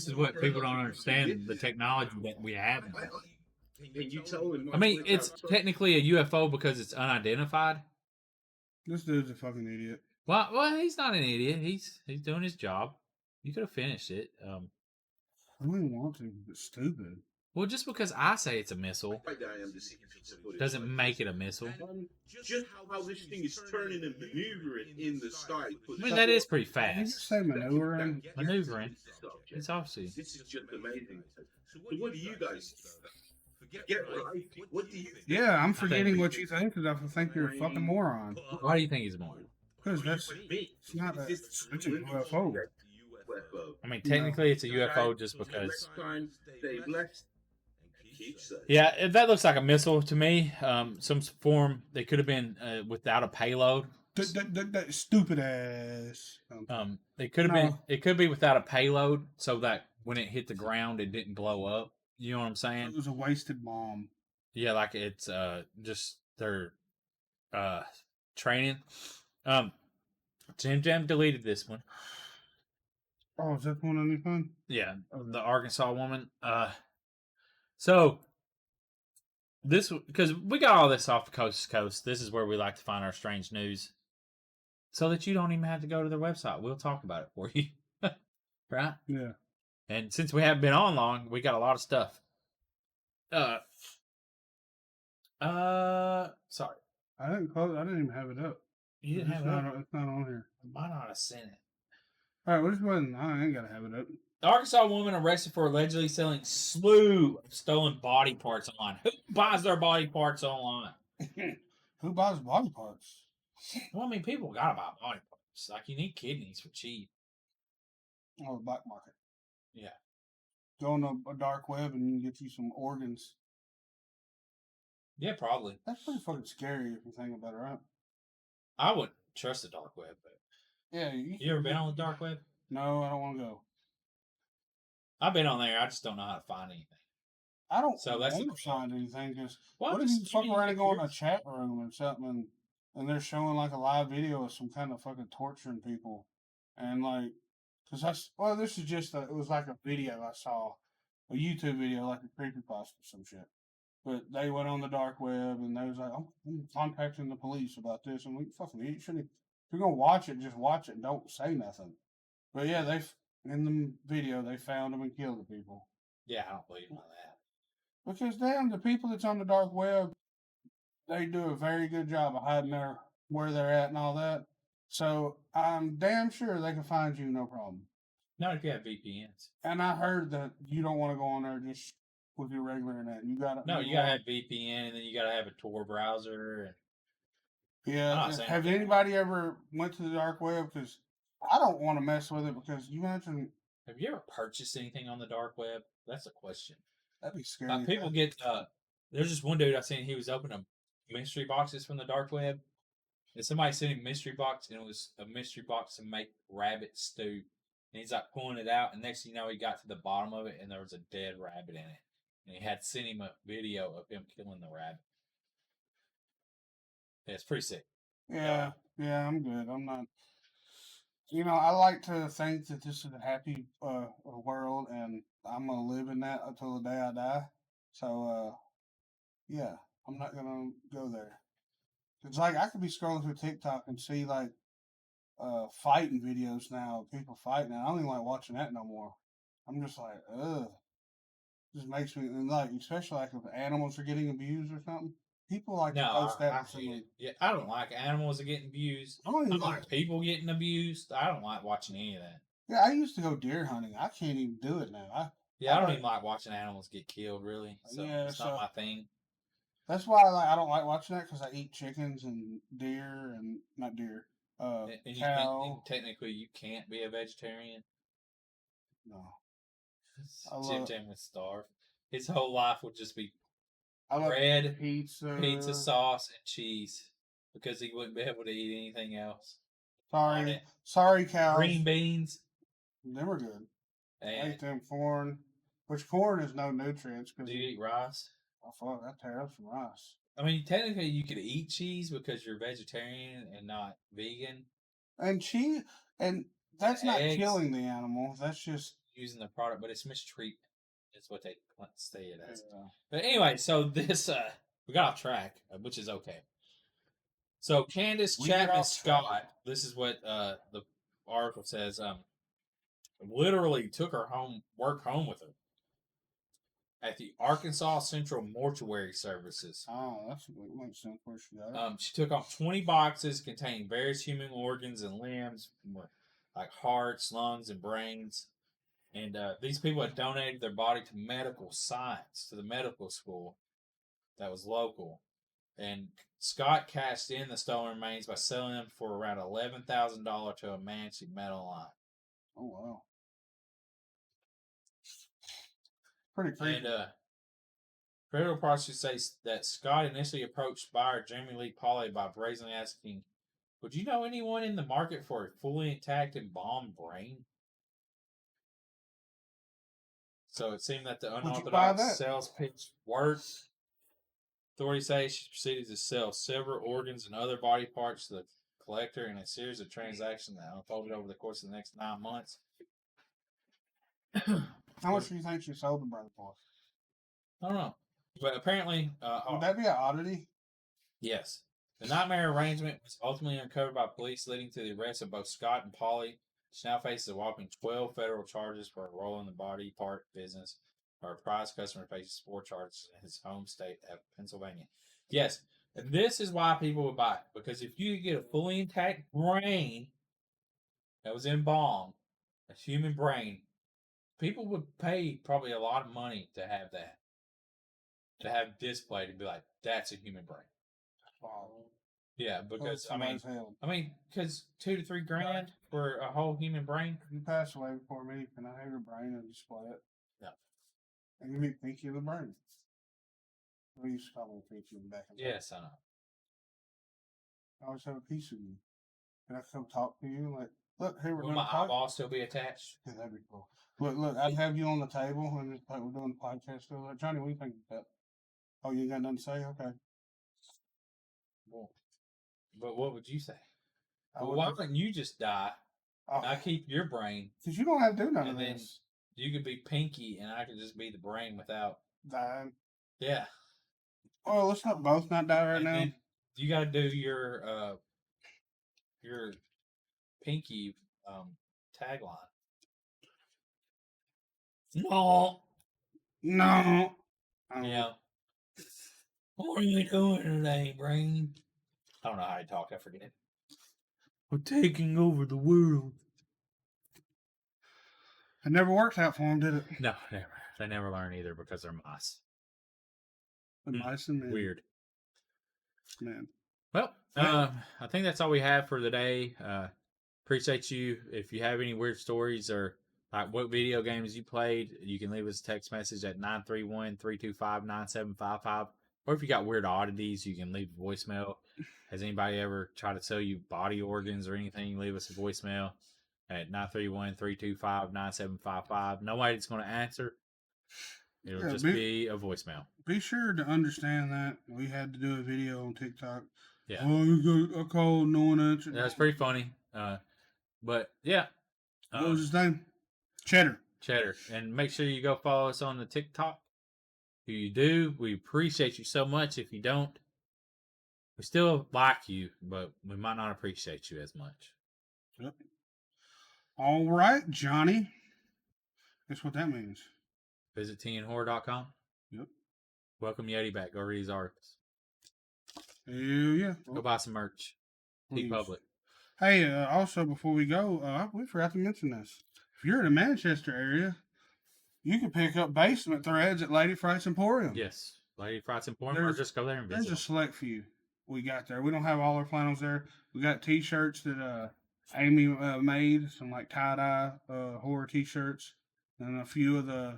is what people don't understand, the technology that we have. Can you tell them? I mean, it's technically a UFO because it's unidentified. This dude's a fucking idiot. Well, he's not an idiot. He's doing his job. You could have finished it. I don't even want to. It's stupid. Well, just because I say it's a missile doesn't make it a missile. Just how this thing is turning and maneuvering in the sky. I mean, that is pretty fast. Did you say maneuvering? Maneuvering. It's obviously. This is just amazing. So what do you guys get right? What do you think? Yeah, I'm forgetting what you think because I think you're a fucking moron. Why do you think he's a moron? Because it's not a UFO. I mean, technically it's a UFO just because. Stay blessed. Yeah, that looks like a missile to me. Some form. They could have been without a payload. That stupid ass. It could have been. It could be without a payload, so that when it hit the ground, it didn't blow up. You know what I'm saying? It was a wasted bomb. Yeah, like it's just their training. Jim Jam deleted this one. Oh, is that the one on your phone? Yeah, the Arkansas woman. So this, because we got all this off the coast to coast. This is where we like to find our strange news, so that you don't even have to go to their website. We'll talk about it for you, right? Yeah. And since we haven't been on long, we got a lot of stuff. Sorry, I didn't close. I didn't even have it up. You didn't have it up? It's not on here. I might not have sent it. All right, which one? I ain't gotta have it up. The Arkansas woman arrested for allegedly selling slew of stolen body parts online. Who buys their body parts online? Who buys body parts? Well, I mean, people gotta buy body parts. Like, you need kidneys for cheap. Oh, the black market. Yeah. Go on a dark web and you can get you some organs. Yeah, probably. That's pretty fucking scary if you think about it, right? I wouldn't trust the dark web, but yeah. You ever been on the dark web? No, I don't want to go. I've been on there. I just don't know how to find anything. I don't so that's want to find anything. Because what if you fuck around and go in a chat room or something and they're showing like a live video of some kind of fucking torturing people? And like, this is just it was like a video I saw, a YouTube video, like a creepypasta or some shit. But they went on the dark web and they was like, I'm contacting the police about this. And we fucking, you shouldn't, if you're going to watch it, just watch it and don't say nothing. But yeah, in the video, they found them and killed the people. Yeah, I don't believe in that. Because damn, the people that's on the dark web, they do a very good job of hiding where they're at and all that. So I'm damn sure they can find you no problem. Not if you have VPNs. And I heard that you don't want to go on there just with your regular internet. You got No, you gotta have VPN, and then you gotta have a Tor browser. I'm Yeah. not saying Have anybody ever went to the dark web? Because I don't want to mess with it. Because you mentioned, Have you ever purchased anything on the dark web? That's a question. that'd be scary. People get there's just one dude I seen. He was opening mystery boxes from the dark web, and somebody sent him a mystery box, and it was a mystery box to make rabbit stew. And he's like pulling it out, and next thing you know, he got to the bottom of it, and there was a dead rabbit in it. And he had sent him a video of him killing the rabbit. Yeah, it's pretty sick. Yeah, I'm good. I'm not. I like to think that this is a happy world, and I'm gonna live in that until the day I die. So, yeah, I'm not gonna go there. It's like I could be scrolling through TikTok and see like fighting videos now, people fighting. And I don't even like watching that no more. I'm just like, ugh. Just makes me and like, especially like if animals are getting abused or something. People like to post that. I hate it. Yeah, I don't like animals that getting abused. I don't like people getting abused. I don't like watching any of that. Yeah, I used to go deer hunting. I can't even do it now. I don't even like watching animals get killed. Really, so it's not my thing. That's why I don't like watching that because I eat chickens and deer and not deer. And cow. Technically, you can't be a vegetarian. No. Jim Jam would starve. His whole life would just be I bread, pizza sauce, and cheese because he wouldn't be able to eat anything else. Sorry, cows. Green beans. They were good. And I ate them corn, which corn is no nutrients. Do you eat rice? I thought that tear up some rice. I mean, technically, you could eat cheese because you're vegetarian and not vegan. And cheese, and that's not eggs, killing the animal. That's just using the product, but it's mistreatment. Is what they say it as. Yeah. But anyway, so this we got off track, which is okay. So Candace Chapman Scott, this is what the article says. Literally took her work home with her at the Arkansas Central Mortuary Services. Oh, that's makes sense where she got. She took off 20 boxes containing various human organs and limbs, like hearts, lungs, and brains. And these people had donated their body to medical science, to the medical school that was local. And Scott cashed in the stolen remains by selling them for around $11,000 to a man she met online. Oh, wow. Pretty creepy. And federal prosecutors say that Scott initially approached buyer Jeremy Lee Pauley by brazenly asking, "Would you know anyone in the market for a fully intact embalmed brain?" So it seemed that the unorthodox sales pitch worked. Authorities say she proceeded to sell several organs and other body parts to the collector in a series of transactions that unfolded over the course of the next 9 months. How much do you think she sold the brother for? I don't know. But apparently... would that be an oddity? Yes. The nightmare arrangement was ultimately uncovered by police, leading to the arrest of both Scott and Pauley. She now faces a whopping 12 federal charges for a role in the body part business. Her prize customer faces 4 charges in his home state of Pennsylvania. Yes, and this is why people would buy it. Because if you get a fully intact brain that was embalmed, a human brain, people would pay probably a lot of money to have that. To have displayed and be like, that's a human brain. Wow. Yeah, because I mean, because $2 to $3 grand for a whole human brain. If you pass away before me, can I have your brain and display it? No. And give me Pinky of the brain. We used to call him Pinky back in the day. Yes, I know. I always have a piece of you. Can I come talk to you? Like, look, here we're Will going to my eyeball still be attached? Yeah, that'd be cool. Look, I'd have you on the table and just like we're doing the podcast. So, like, Johnny, what do you think of that? Oh, you ain't got nothing to say? Okay. Well, but what would you say? Well, why wouldn't you just die? I keep your brain. Because you don't have to do none of then this. You could be Pinky, and I could just be the brain without dying. Yeah. Well, let's not both not die right now. You got to do your Pinky tagline. No. Yeah. What are you doing today, Brain? I don't know how to talk. I forget. We're taking over the world. It never worked out for them, did it? No, never. They never learn either because they're mice. The mice and men. Weird. Man. Well, I think that's all we have for the day. Appreciate you. If you have any weird stories or like what video games you played, you can leave us a text message at 931-325-9755. Or if you got weird oddities, you can leave a voicemail. Has anybody ever tried to sell you body organs or anything? Leave us a voicemail at 931-325-9755. Nobody's going to answer. It'll just be a voicemail. Be sure to understand that we had to do a video on TikTok. Yeah. Oh, I called, no one answered. That's pretty funny. But yeah. What was his name? Cheddar. And make sure you go follow us on the TikTok. If you do, we appreciate you so much. If you don't, we still like you, but we might not appreciate you as much. Yep. All right, Johnny. Guess what that means? Visit teenhorror.com. Yep. Welcome Yeti back. Go read his articles. Hell yeah. Go buy some merch. Be public. Hey, also before we go, we forgot to mention this. If you're in the Manchester area, you can pick up basement threads at Lady Fright's Emporium. Yes. Lady Fright's Emporium, or just go there and visit. There's a select few we got there. We don't have all our flannels there. We got t-shirts that Amy made, some like tie-dye horror t-shirts, and a few of the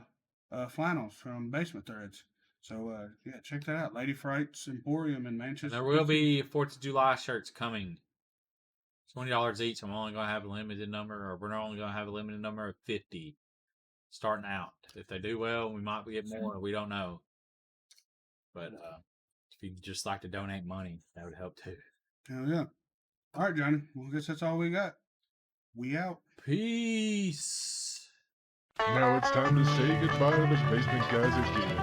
flannels from Basement Threads. So, yeah, check that out. Lady Fright's Emporium in Manchester. And there will be 4th of July shirts coming. $20 each. I'm only going to have a limited number, or we're only going to have a limited number of 50 starting out. If they do well, we might get more. We don't know. But if you'd just like to donate money, that would help too. Hell yeah. All right, Johnny. Well, I guess that's all we got. We out. Peace. Now it's time to say goodbye to the Basement Guys again.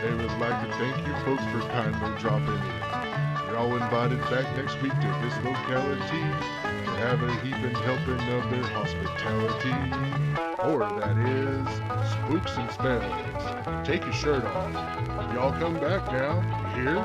They would like to thank you folks for kindly dropping in. You're all invited back next week to this locality to have a heaping helping of their hospitality. Or that is, spooks and spells. Take your shirt off. Y'all come back now, you hear?